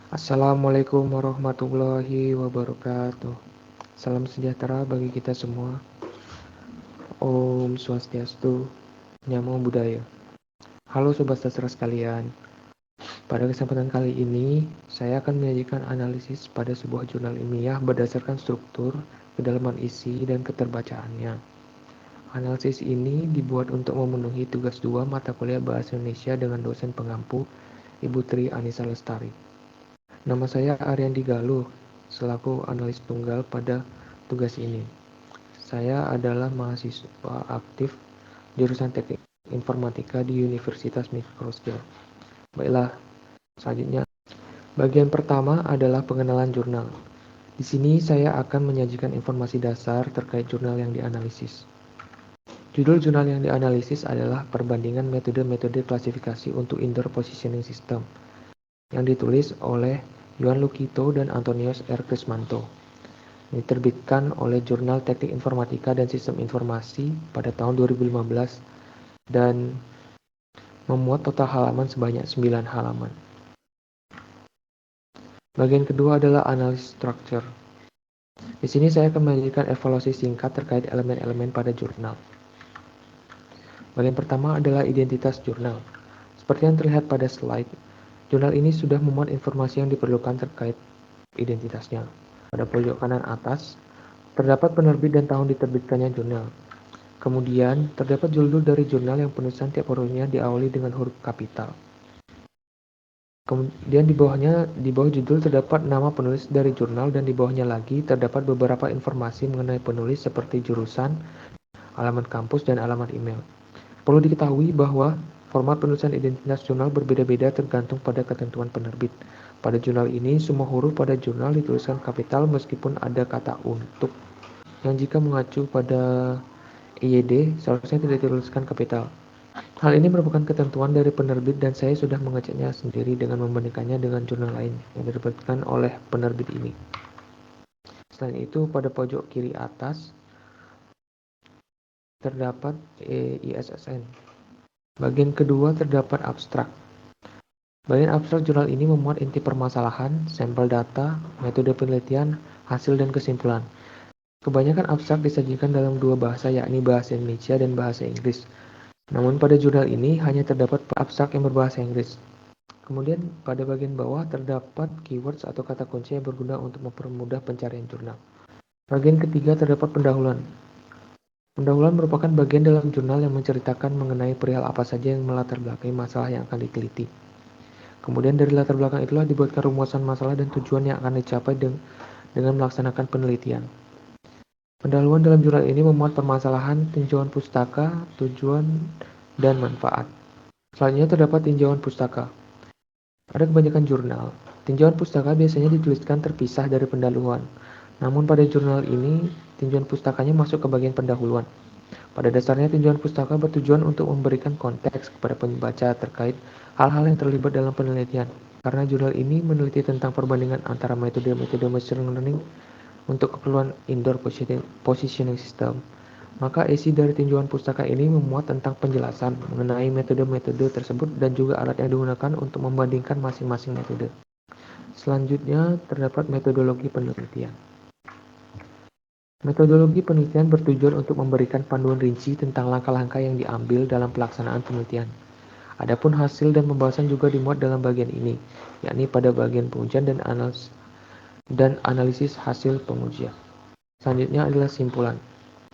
Assalamualaikum warahmatullahi wabarakatuh. Salam sejahtera bagi kita semua. Om Swastiastu, Namo Buddhaya. Halo Sobat Sastra sekalian. Pada kesempatan kali ini, saya akan menyajikan analisis pada sebuah jurnal ilmiah berdasarkan struktur, kedalaman isi, dan keterbacaannya. Analisis ini dibuat untuk memenuhi tugas 2 mata kuliah Bahasa Indonesia dengan dosen pengampu, Ibu Tri Anissa Lestari. Nama saya Ariandi Galuh, selaku analis tunggal pada tugas ini. Saya adalah mahasiswa aktif jurusan Teknik Informatika di Universitas Mikroskill. Baiklah, selanjutnya. Bagian pertama adalah pengenalan jurnal. Di sini saya akan menyajikan informasi dasar terkait jurnal yang dianalisis. Judul jurnal yang dianalisis adalah Perbandingan Metode-metode Klasifikasi untuk Indoor Positioning System yang ditulis oleh Yuan Lukito dan Antonius R. Krismanto. Diterbitkan oleh Jurnal Teknik Informatika dan Sistem Informasi pada tahun 2015 dan memuat total halaman sebanyak 9 halaman. Bagian kedua adalah analisis structure. Di sini saya akan menyajikan evaluasi singkat terkait elemen-elemen pada jurnal. Bagian pertama adalah identitas jurnal. Seperti yang terlihat pada slide, jurnal ini sudah memuat informasi yang diperlukan terkait identitasnya. Pada pojok kanan atas, terdapat penerbit dan tahun diterbitkannya jurnal. Kemudian, terdapat judul dari jurnal yang penulisan tiap hurufnya diawali dengan huruf kapital. Kemudian di bawah judul terdapat nama penulis dari jurnal dan di bawahnya lagi terdapat beberapa informasi mengenai penulis seperti jurusan, alamat kampus, dan alamat email. Perlu diketahui bahwa format penulisan identitas jurnal berbeda-beda tergantung pada ketentuan penerbit. Pada jurnal ini, semua huruf pada jurnal dituliskan kapital meskipun ada kata untuk yang jika mengacu pada EYD seharusnya tidak dituliskan kapital. Hal ini merupakan ketentuan dari penerbit dan saya sudah mengeceknya sendiri dengan membandingkannya dengan jurnal lain yang diterbitkan oleh penerbit ini. Selain itu, pada pojok kiri atas terdapat ISSN. Bagian kedua terdapat abstrak. Bagian abstrak jurnal ini memuat inti permasalahan, sampel data, metode penelitian, hasil, dan kesimpulan. Kebanyakan abstrak disajikan dalam dua bahasa, yakni bahasa Indonesia dan bahasa Inggris. Namun pada jurnal ini hanya terdapat abstrak yang berbahasa Inggris. Kemudian pada bagian bawah terdapat keywords atau kata kunci yang berguna untuk mempermudah pencarian jurnal. Bagian ketiga terdapat pendahuluan. Pendahuluan merupakan bagian dalam jurnal yang menceritakan mengenai perihal apa saja yang melatar belakangi masalah yang akan diteliti. Kemudian dari latar belakang itulah dibuatkan rumusan masalah dan tujuan yang akan dicapai dengan melaksanakan penelitian. Pendahuluan dalam jurnal ini memuat permasalahan, tinjauan pustaka, tujuan, dan manfaat. Selanjutnya terdapat tinjauan pustaka. Pada kebanyakan jurnal, tinjauan pustaka biasanya dituliskan terpisah dari pendahuluan. Namun pada jurnal ini, tinjauan pustakanya masuk ke bagian pendahuluan. Pada dasarnya, tinjauan pustaka bertujuan untuk memberikan konteks kepada pembaca terkait hal-hal yang terlibat dalam penelitian. Karena jurnal ini meneliti tentang perbandingan antara metode-metode machine learning untuk keperluan indoor positioning system, maka isi dari tinjauan pustaka ini memuat tentang penjelasan mengenai metode-metode tersebut dan juga alat yang digunakan untuk membandingkan masing-masing metode. Selanjutnya terdapat metodologi penelitian. Metodologi penelitian bertujuan untuk memberikan panduan rinci tentang langkah-langkah yang diambil dalam pelaksanaan penelitian. Adapun hasil dan pembahasan juga dimuat dalam bagian ini, yakni pada bagian pengujian dan analisis hasil pengujian. Selanjutnya adalah simpulan.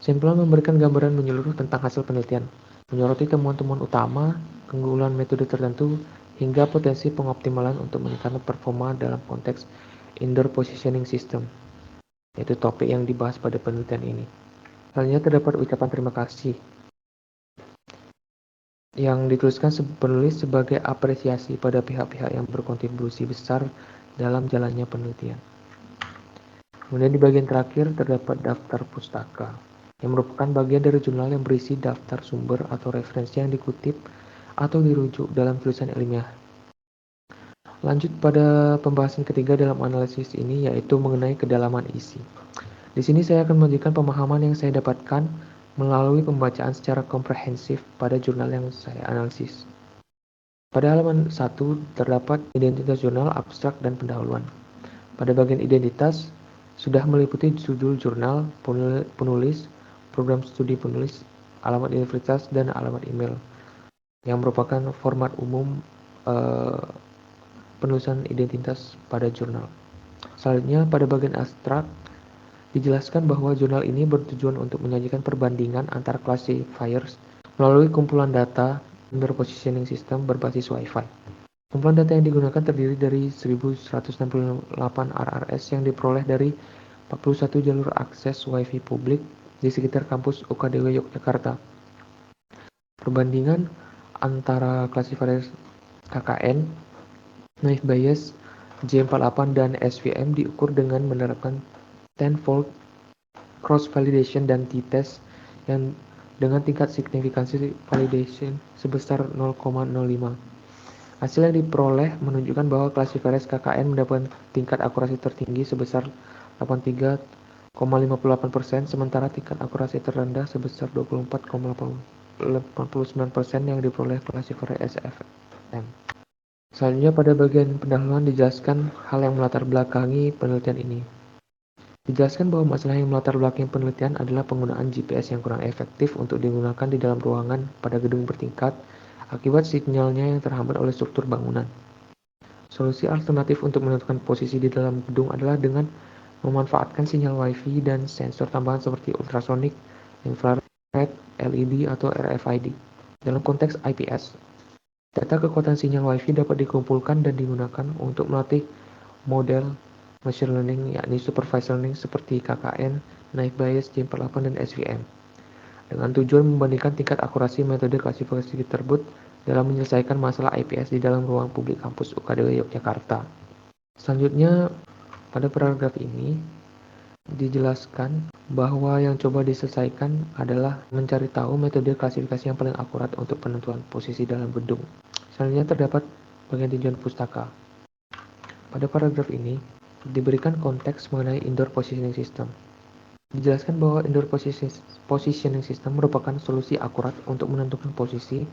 Simpulan memberikan gambaran menyeluruh tentang hasil penelitian, menyoroti temuan-temuan utama, keunggulan metode tertentu, hingga potensi pengoptimalan untuk meningkatkan performa dalam konteks indoor positioning system, yaitu topik yang dibahas pada penelitian ini. Selanjutnya terdapat ucapan terima kasih yang dituliskan penulis sebagai apresiasi pada pihak-pihak yang berkontribusi besar dalam jalannya penelitian. Kemudian di bagian terakhir terdapat daftar pustaka, yang merupakan bagian dari jurnal yang berisi daftar sumber atau referensi yang dikutip atau dirujuk dalam tulisan ilmiah. Lanjut pada pembahasan ketiga dalam analisis ini, yaitu mengenai kedalaman isi. Di sini saya akan menunjukkan pemahaman yang saya dapatkan melalui pembacaan secara komprehensif pada jurnal yang saya analisis. Pada halaman 1 terdapat identitas jurnal, abstrak, dan pendahuluan. Pada bagian identitas, sudah meliputi judul jurnal, penulis, program studi penulis, alamat universitas, dan alamat email, yang merupakan format umum penulisan identitas pada jurnal. Selanjutnya, pada bagian abstrak, dijelaskan bahwa jurnal ini bertujuan untuk menyajikan perbandingan antara classifiers melalui kumpulan data indoor positioning system berbasis Wi-Fi. Kumpulan data yang digunakan terdiri dari 1168 RRS yang diperoleh dari 41 jalur akses Wi-Fi publik di sekitar kampus UKDW Yogyakarta. Perbandingan antara classifier KKN, naive Bayes, J48, dan SVM diukur dengan menerapkan tenfold cross-validation dan t-test yang dengan tingkat signifikansi validation sebesar 0,05. Hasil yang diperoleh menunjukkan bahwa classifiers KKN mendapatkan tingkat akurasi tertinggi sebesar 83,58%, sementara tingkat akurasi terendah sebesar 24,89% yang diperoleh classifier SFM. Selanjutnya, pada bagian pendahuluan dijelaskan hal yang melatar belakangi penelitian ini. Dijelaskan bahwa masalah yang melatar belakangi penelitian adalah penggunaan GPS yang kurang efektif untuk digunakan di dalam ruangan pada gedung bertingkat akibat sinyalnya yang terhambat oleh struktur bangunan. Solusi alternatif untuk menentukan posisi di dalam gedung adalah dengan memanfaatkan sinyal Wi-Fi dan sensor tambahan seperti ultrasonik, infrared, LED, atau RFID. Dalam konteks IPS, data kekuatan sinyal Wi-Fi dapat dikumpulkan dan digunakan untuk melatih model machine learning, yakni supervised learning seperti KKN, naive Bayes, J48, dan SVM, dengan tujuan membandingkan tingkat akurasi metode klasifikasi tersebut dalam menyelesaikan masalah IPS di dalam ruang publik kampus UKDW Yogyakarta. Selanjutnya, pada paragraf ini dijelaskan bahwa yang coba diselesaikan adalah mencari tahu metode klasifikasi yang paling akurat untuk penentuan posisi dalam gedung. Selanjutnya terdapat bagian tinjauan pustaka. Pada paragraf ini diberikan konteks mengenai indoor positioning system. Dijelaskan bahwa indoor positioning system merupakan solusi akurat untuk menentukan posisi,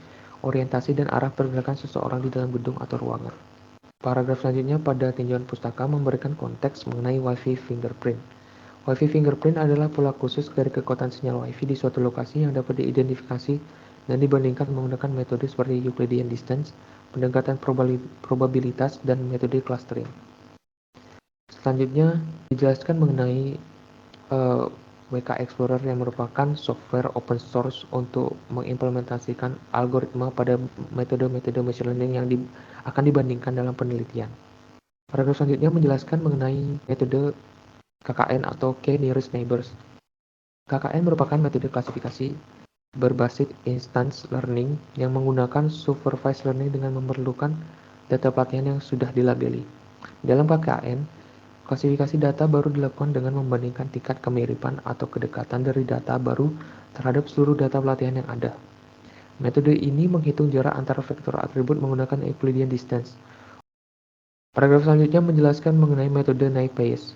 orientasi, dan arah pergerakan seseorang di dalam gedung atau ruangan. Paragraf selanjutnya pada tinjauan pustaka memberikan konteks mengenai Wi-Fi fingerprint. Wi-Fi fingerprint adalah pola khusus dari kekuatan sinyal Wi-Fi di suatu lokasi yang dapat diidentifikasi dan dibandingkan menggunakan metode seperti Euclidean distance, pendekatan probabilitas, dan metode clustering. Selanjutnya dijelaskan mengenai WK Explorer yang merupakan software open source untuk mengimplementasikan algoritma pada metode-metode machine learning yang akan dibandingkan dalam penelitian. Paragraf selanjutnya menjelaskan mengenai metode KKN atau K-Nearest Neighbors. KKN merupakan metode klasifikasi berbasis instance learning yang menggunakan supervised learning dengan memerlukan data pelatihan yang sudah dilabeli. Dalam KKN, klasifikasi data baru dilakukan dengan membandingkan tingkat kemiripan atau kedekatan dari data baru terhadap seluruh data pelatihan yang ada. Metode ini menghitung jarak antara vektor atribut menggunakan Euclidean distance. Paragraf selanjutnya menjelaskan mengenai metode naive Bayes.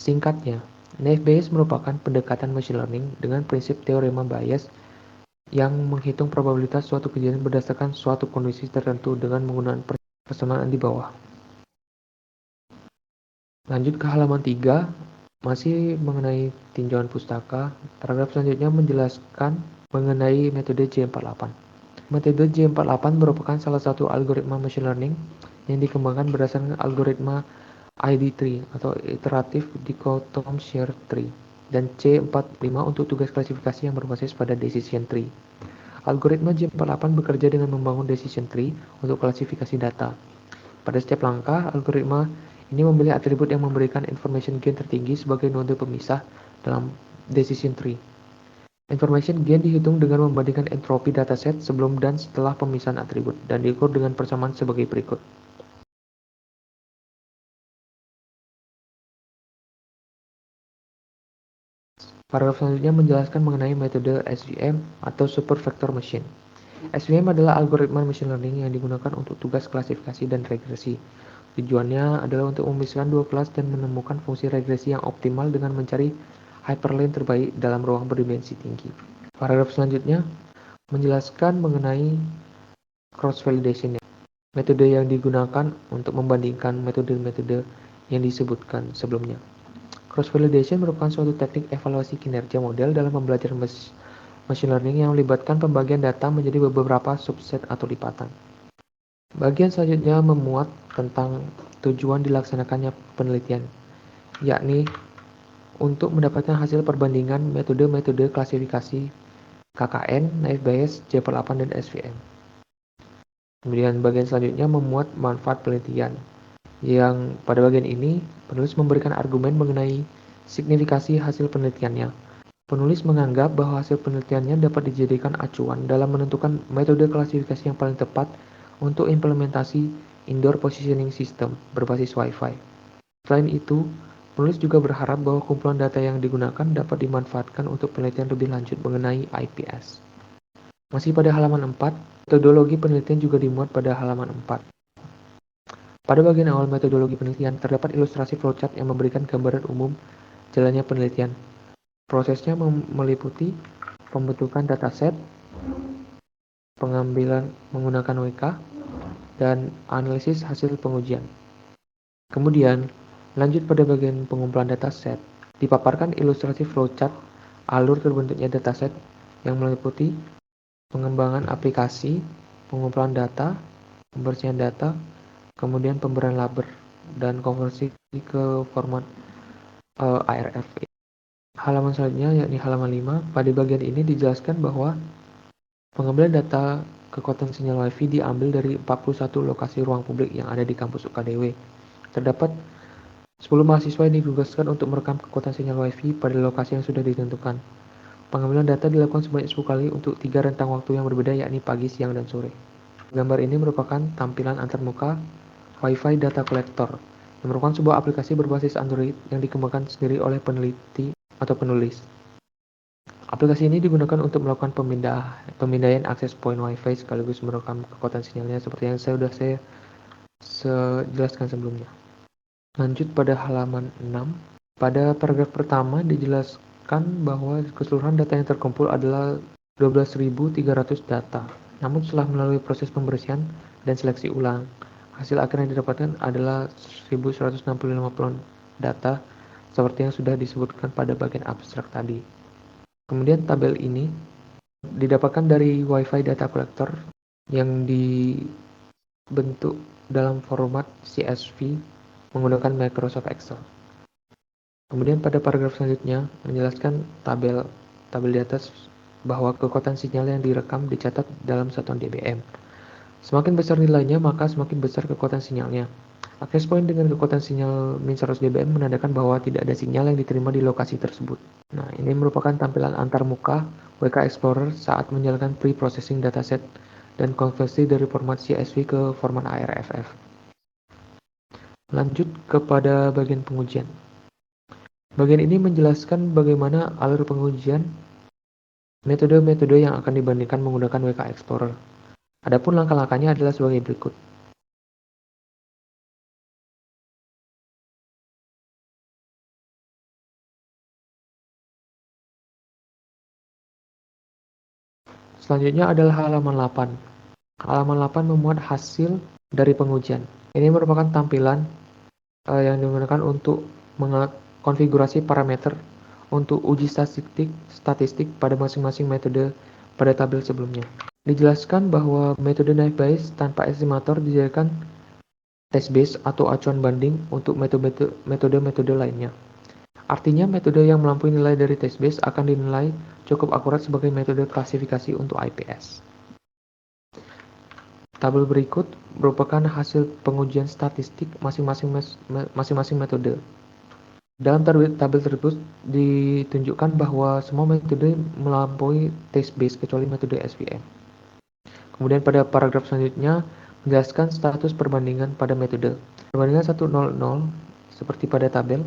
Singkatnya, naive Bayes merupakan pendekatan machine learning dengan prinsip teorema Bayes yang menghitung probabilitas suatu kejadian berdasarkan suatu kondisi tertentu dengan menggunakan persamaan di bawah. Lanjut ke halaman 3, masih mengenai tinjauan pustaka. Paragraf selanjutnya menjelaskan mengenai metode J48. Metode J48 merupakan salah satu algoritma machine learning yang dikembangkan berdasarkan algoritma ID3 atau Iterative Dichotom Share Tree dan C45 untuk tugas klasifikasi yang berbasis pada decision tree. Algoritma J48 bekerja dengan membangun decision tree untuk klasifikasi data. Pada setiap langkah, algoritma ini memilih atribut yang memberikan information gain tertinggi sebagai node pemisah dalam decision tree. Information gain dihitung dengan membandingkan entropi dataset sebelum dan setelah pemisahan atribut dan diukur dengan persamaan sebagai berikut. Paragraf selanjutnya menjelaskan mengenai metode SVM atau Super Vector Machine. SVM adalah algoritma machine learning yang digunakan untuk tugas klasifikasi dan regresi. Tujuannya adalah untuk memisahkan dua kelas dan menemukan fungsi regresi yang optimal dengan mencari hyperlane terbaik dalam ruang berdimensi tinggi. Paragraf selanjutnya menjelaskan mengenai cross-validation, metode yang digunakan untuk membandingkan metode-metode yang disebutkan sebelumnya. Cross-validation merupakan suatu teknik evaluasi kinerja model dalam pembelajaran machine learning yang melibatkan pembagian data menjadi beberapa subset atau lipatan. Bagian selanjutnya memuat tentang tujuan dilaksanakannya penelitian, yakni untuk mendapatkan hasil perbandingan metode-metode klasifikasi KKN, Naive Bayes, J48, dan SVM. Kemudian bagian selanjutnya memuat manfaat penelitian, yang pada bagian ini penulis memberikan argumen mengenai signifikasi hasil penelitiannya. Penulis menganggap bahwa hasil penelitiannya dapat dijadikan acuan dalam menentukan metode klasifikasi yang paling tepat untuk implementasi indoor positioning system berbasis Wi-Fi. Selain itu, penulis juga berharap bahwa kumpulan data yang digunakan dapat dimanfaatkan untuk penelitian lebih lanjut mengenai IPS. Masih pada halaman 4, metodologi penelitian juga dimuat pada halaman 4. Pada bagian awal metodologi penelitian, terdapat ilustrasi flowchart yang memberikan gambaran umum jalannya penelitian. Prosesnya meliputi pembentukan dataset, pengambilan menggunakan WK, dan analisis hasil pengujian. Kemudian, lanjut pada bagian pengumpulan dataset, dipaparkan ilustrasi flowchart alur terbentuknya dataset yang meliputi pengembangan aplikasi, pengumpulan data, pembersihan data, kemudian pemberian label, dan konversi ke format ARF. Halaman selanjutnya yakni halaman 5. Pada bagian ini dijelaskan bahwa pengambilan data kekuatan sinyal Wi-Fi diambil dari 41 lokasi ruang publik yang ada di kampus UKDW. Terdapat 10 mahasiswa yang ditugaskan untuk merekam kekuatan sinyal Wi-Fi pada lokasi yang sudah ditentukan. Pengambilan data dilakukan sebanyak 10 kali untuk 3 rentang waktu yang berbeda, yakni pagi, siang, dan sore. Gambar ini merupakan tampilan antarmuka Wi-Fi Data Collector, yang merupakan sebuah aplikasi berbasis Android yang dikembangkan sendiri oleh peneliti atau penulis. Aplikasi ini digunakan untuk melakukan pemindaian akses poin Wi-Fi sekaligus merekam kekuatan sinyalnya seperti yang sudah saya jelaskan sebelumnya. Lanjut pada halaman 6. Pada paragraf pertama dijelaskan bahwa keseluruhan data yang terkumpul adalah 12.300 data. Namun setelah melalui proses pembersihan dan seleksi ulang, hasil akhir yang didapatkan adalah 1.165 data seperti yang sudah disebutkan pada bagian abstrak tadi. Kemudian tabel ini didapatkan dari Wi-Fi Data Collector yang dibentuk dalam format CSV menggunakan Microsoft Excel. Kemudian pada paragraf selanjutnya menjelaskan tabel di atas bahwa kekuatan sinyal yang direkam dicatat dalam satuan dBm. Semakin besar nilainya, maka semakin besar kekuatan sinyalnya. Access point dengan kekuatan sinyal min 100 dBm menandakan bahwa tidak ada sinyal yang diterima di lokasi tersebut. Nah, ini merupakan tampilan antarmuka WK Explorer saat menjalankan pre-processing dataset dan konversi dari format CSV ke format ARFF. Lanjut kepada bagian pengujian. Bagian ini menjelaskan bagaimana alur pengujian metode-metode yang akan dibandingkan menggunakan WK Explorer. Adapun langkah-langkahnya adalah sebagai berikut. Selanjutnya adalah halaman 8. Halaman 8 memuat hasil dari pengujian. Ini merupakan tampilan yang digunakan untuk mengkonfigurasi parameter untuk uji statistik pada masing-masing metode pada tabel sebelumnya. Dijelaskan bahwa metode Naive Bayes tanpa estimator dijadikan test base atau acuan banding untuk metode-metode lainnya. Artinya, metode yang melampaui nilai dari test base akan dinilai cukup akurat sebagai metode klasifikasi untuk IPS. Tabel berikut merupakan hasil pengujian statistik masing-masing metode. Dalam tabel tersebut ditunjukkan bahwa semua metode melampaui test base kecuali metode SVM. Kemudian pada paragraf selanjutnya menjelaskan status perbandingan pada metode. Perbandingan 100 seperti pada tabel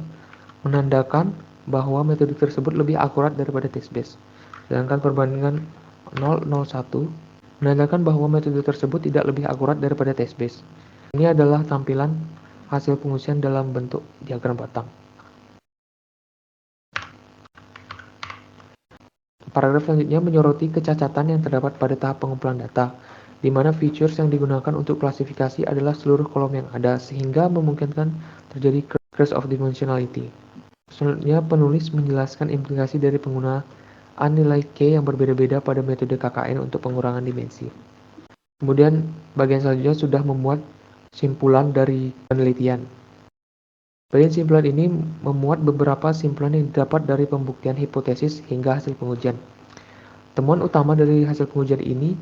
menandakan bahwa metode tersebut lebih akurat daripada test base. Sedangkan perbandingan 001 menandakan bahwa metode tersebut tidak lebih akurat daripada test base. Ini adalah tampilan hasil pengujian dalam bentuk diagram batang. Paragraf selanjutnya menyoroti kecacatan yang terdapat pada tahap pengumpulan data. di mana features yang digunakan untuk klasifikasi adalah seluruh kolom yang ada, sehingga memungkinkan terjadi curse of dimensionality. Selanjutnya, penulis menjelaskan implikasi dari penggunaan nilai K yang berbeda-beda pada metode KKN untuk pengurangan dimensi. Kemudian, bagian selanjutnya sudah memuat simpulan dari penelitian. Bagian simpulan ini memuat beberapa simpulan yang didapat dari pembuktian hipotesis hingga hasil pengujian. Temuan utama dari hasil pengujian ini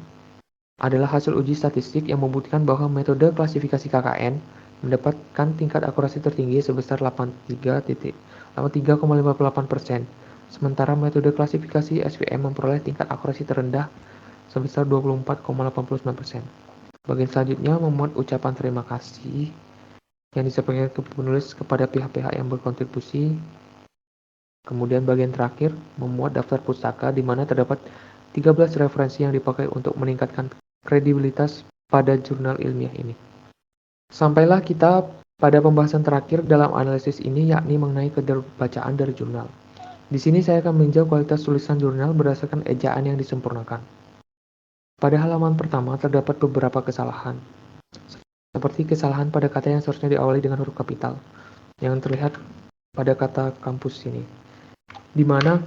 adalah hasil uji statistik yang membuktikan bahwa metode klasifikasi KKN mendapatkan tingkat akurasi tertinggi sebesar 83,58%, sementara metode klasifikasi SVM memperoleh tingkat akurasi terendah sebesar 24,89%. Bagian selanjutnya memuat ucapan terima kasih yang disampaikan ke penulis kepada pihak-pihak yang berkontribusi. Kemudian bagian terakhir memuat daftar pustaka di mana terdapat 13 referensi yang dipakai untuk meningkatkan kredibilitas pada jurnal ilmiah ini. Sampailah kita pada pembahasan terakhir dalam analisis ini, yakni mengenai keterbacaan dari jurnal. Di sini saya akan meninjau kualitas tulisan jurnal berdasarkan ejaan yang disempurnakan. Pada halaman pertama terdapat beberapa kesalahan, seperti kesalahan pada kata yang seharusnya diawali dengan huruf kapital, yang terlihat pada kata kampus ini, di mana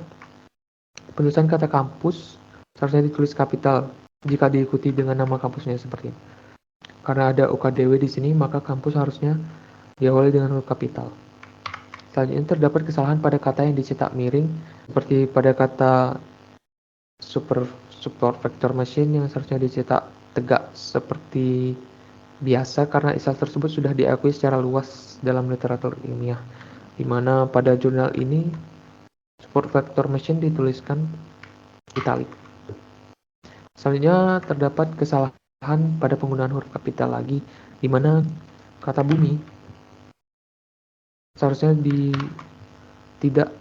penulisan kata kampus seharusnya ditulis kapital jika diikuti dengan nama kampusnya seperti ini. Karena ada UKDW di sini, maka kampus harusnya diawali dengan huruf kapital. Selanjutnya terdapat kesalahan pada kata yang dicetak miring, seperti pada kata support vector machine yang seharusnya dicetak tegak seperti biasa, karena istilah tersebut sudah diakui secara luas dalam literatur ilmiah, di mana pada jurnal ini support vector machine dituliskan italic. Selanjutnya terdapat kesalahan pada penggunaan huruf kapital lagi, di mana kata bumi seharusnya tidak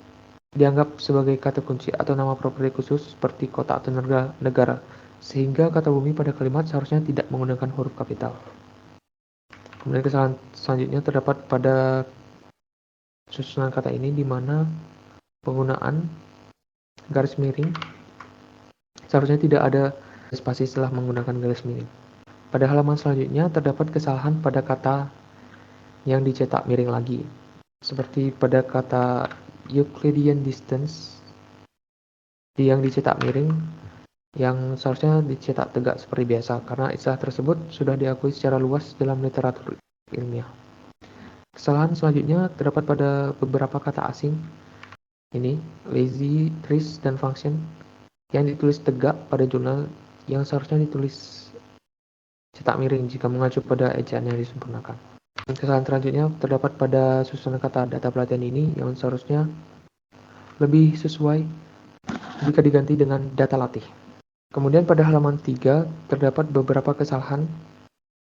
dianggap sebagai kata kunci atau nama properti khusus seperti kota atau negara, sehingga kata bumi pada kalimat seharusnya tidak menggunakan huruf kapital. Kemudian kesalahan selanjutnya terdapat pada susunan kata ini, di mana penggunaan garis miring seharusnya tidak ada spasi setelah menggunakan garis miring. Pada halaman selanjutnya terdapat kesalahan pada kata yang dicetak miring lagi, seperti pada kata Euclidean distance yang dicetak miring, yang seharusnya dicetak tegak seperti biasa, karena istilah tersebut sudah diakui secara luas dalam literatur ilmiah. Kesalahan selanjutnya terdapat pada beberapa kata asing ini, lazy, trace, dan function, yang ditulis tegak pada jurnal yang seharusnya ditulis cetak miring jika mengacu pada ejaan yang disempurnakan. Kesalahan selanjutnya terdapat pada susunan kata data pelatihan ini, yang seharusnya lebih sesuai jika diganti dengan data latih. Kemudian pada halaman 3 terdapat beberapa kesalahan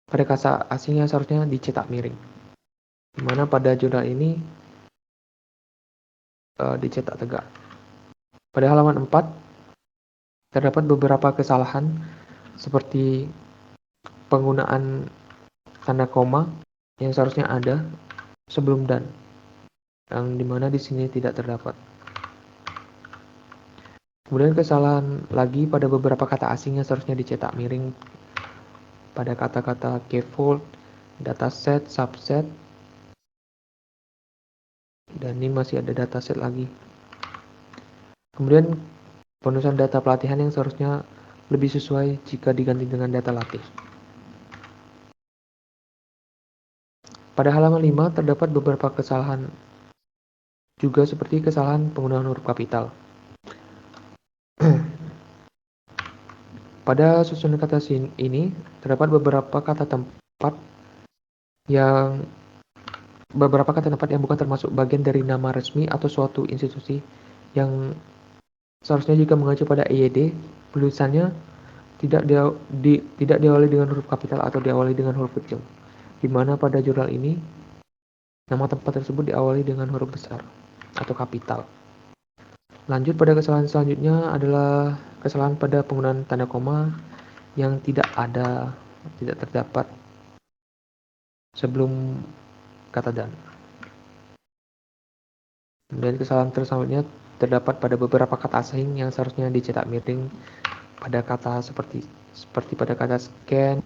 pada kata asing yang seharusnya dicetak miring, di mana pada jurnal ini dicetak tegak. Pada halaman 4 terdapat beberapa kesalahan seperti penggunaan tanda koma yang seharusnya ada sebelum dan, yang dimana di sini tidak terdapat. Kemudian kesalahan lagi pada beberapa kata asing yang seharusnya dicetak miring pada kata-kata scaffold, dataset, subset, dan ini masih ada dataset lagi. Kemudian penulisan data pelatihan yang seharusnya lebih sesuai jika diganti dengan data latih. Pada halaman 5 terdapat beberapa kesalahan juga, seperti kesalahan penggunaan huruf kapital. Pada susunan kata ini terdapat beberapa kata tempat yang bukan termasuk bagian dari nama resmi atau suatu institusi, yang seharusnya jika mengacu pada EYD, tulisannya tidak diawali dengan huruf kapital atau diawali dengan huruf kecil, di mana pada jurnal ini nama tempat tersebut diawali dengan huruf besar atau kapital. Lanjut pada kesalahan selanjutnya adalah kesalahan pada penggunaan tanda koma yang tidak terdapat sebelum kata dan. Kemudian kesalahan selanjutnya terdapat pada beberapa kata asing yang seharusnya dicetak miring pada kata seperti seperti pada kata scan,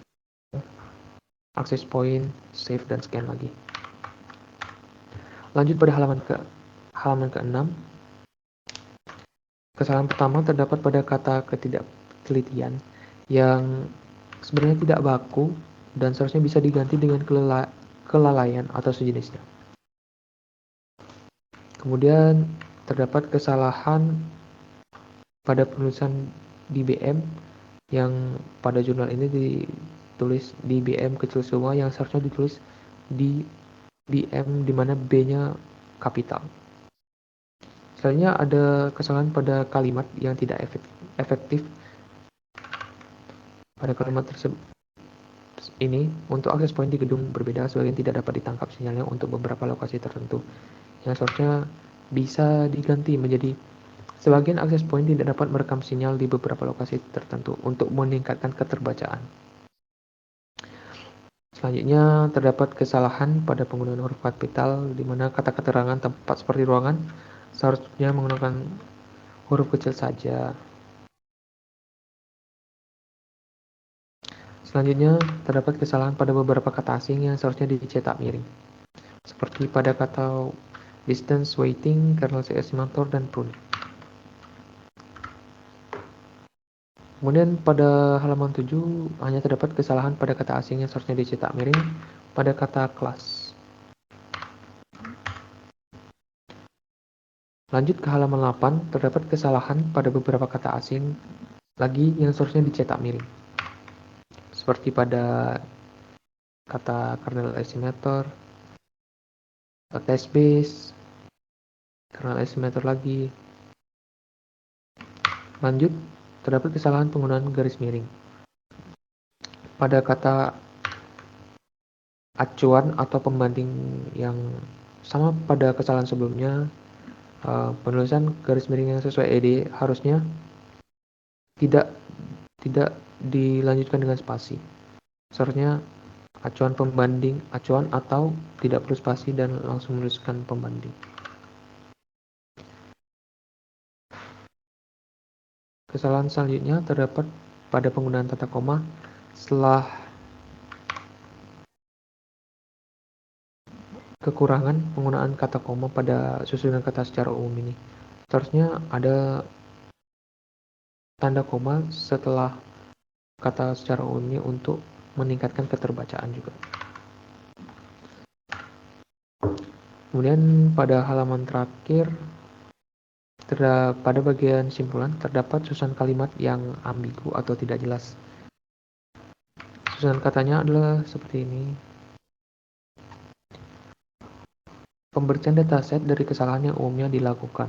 access point, save, dan scan lagi. Lanjut pada halaman ke-6. Kesalahan pertama terdapat pada kata ketidaktelitian yang sebenarnya tidak baku dan seharusnya bisa diganti dengan kelalaian atau sejenisnya. Kemudian terdapat kesalahan pada penulisan DBM yang pada jurnal ini ditulis DBM kecil semua yang seharusnya ditulis di BM di mana B-nya kapital. Selanjutnya ada kesalahan pada kalimat yang tidak efektif. Pada kalimat tersebut ini, untuk akses point di gedung berbeda, sebagian tidak dapat ditangkap sinyalnya untuk beberapa lokasi tertentu. Yang seharusnya bisa diganti menjadi sebagian akses point tidak dapat merekam sinyal di beberapa lokasi tertentu untuk meningkatkan keterbacaan. Selanjutnya, terdapat kesalahan pada penggunaan huruf kapital, di mana kata keterangan tempat seperti ruangan seharusnya menggunakan huruf kecil saja. Selanjutnya, terdapat kesalahan pada beberapa kata asing yang seharusnya dicetak miring, seperti pada kata distance, waiting, kernel estimator, dan pruning. Kemudian pada halaman 7 hanya terdapat kesalahan pada kata asing yang seharusnya dicetak miring pada kata kelas. Lanjut ke halaman 8, terdapat kesalahan pada beberapa kata asing lagi yang seharusnya dicetak miring. Seperti pada kata kernel estimator, test base, kernel estimator lagi. Lanjut, terdapat kesalahan penggunaan garis miring. Pada kata acuan atau pembanding yang sama pada kesalahan sebelumnya, penulisan garis miring yang sesuai ED harusnya tidak dilanjutkan dengan spasi. Seharusnya acuan pembanding, acuan atau tidak perlu spasi dan langsung menuliskan pembanding. Kesalahan selanjutnya terdapat pada penggunaan tata koma setelah kekurangan penggunaan kata koma pada susunan kata secara umum ini. Seharusnya ada tanda koma setelah kata secara umum ini untuk meningkatkan keterbacaan juga. Kemudian pada halaman terakhir, pada bagian simpulan terdapat susunan kalimat yang ambigu atau tidak jelas. Susunan katanya adalah seperti ini. Pemberian dataset dari kesalahan yang umumnya dilakukan.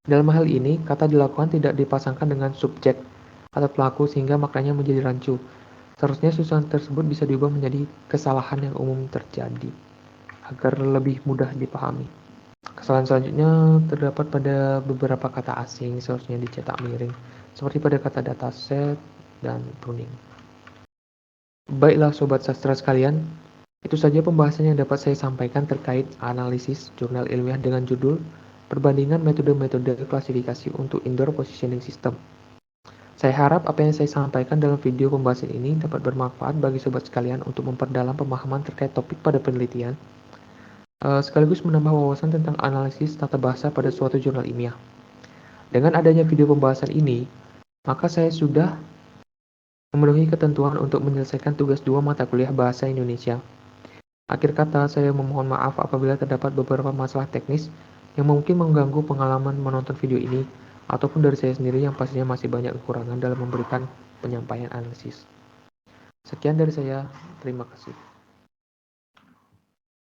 Dalam hal ini, kata dilakukan tidak dipasangkan dengan subjek atau pelaku sehingga maknanya menjadi rancu. Seharusnya susunan tersebut bisa diubah menjadi kesalahan yang umum terjadi agar lebih mudah dipahami. Kesalahan selanjutnya terdapat pada beberapa kata asing seharusnya dicetak miring, seperti pada kata dataset dan pruning. Baiklah Sobat Sastra sekalian, itu saja pembahasan yang dapat saya sampaikan terkait analisis jurnal ilmiah dengan judul Perbandingan Metode-Metode Klasifikasi untuk Indoor Positioning System. Saya harap apa yang saya sampaikan dalam video pembahasan ini dapat bermanfaat bagi sobat sekalian untuk memperdalam pemahaman terkait topik pada penelitian, sekaligus menambah wawasan tentang analisis tata bahasa pada suatu jurnal ilmiah. Dengan adanya video pembahasan ini, maka saya sudah memenuhi ketentuan untuk menyelesaikan tugas 2 mata kuliah Bahasa Indonesia. Akhir kata, saya memohon maaf apabila terdapat beberapa masalah teknis yang mungkin mengganggu pengalaman menonton video ini, ataupun dari saya sendiri yang pastinya masih banyak kekurangan dalam memberikan penyampaian analisis. Sekian dari saya, terima kasih.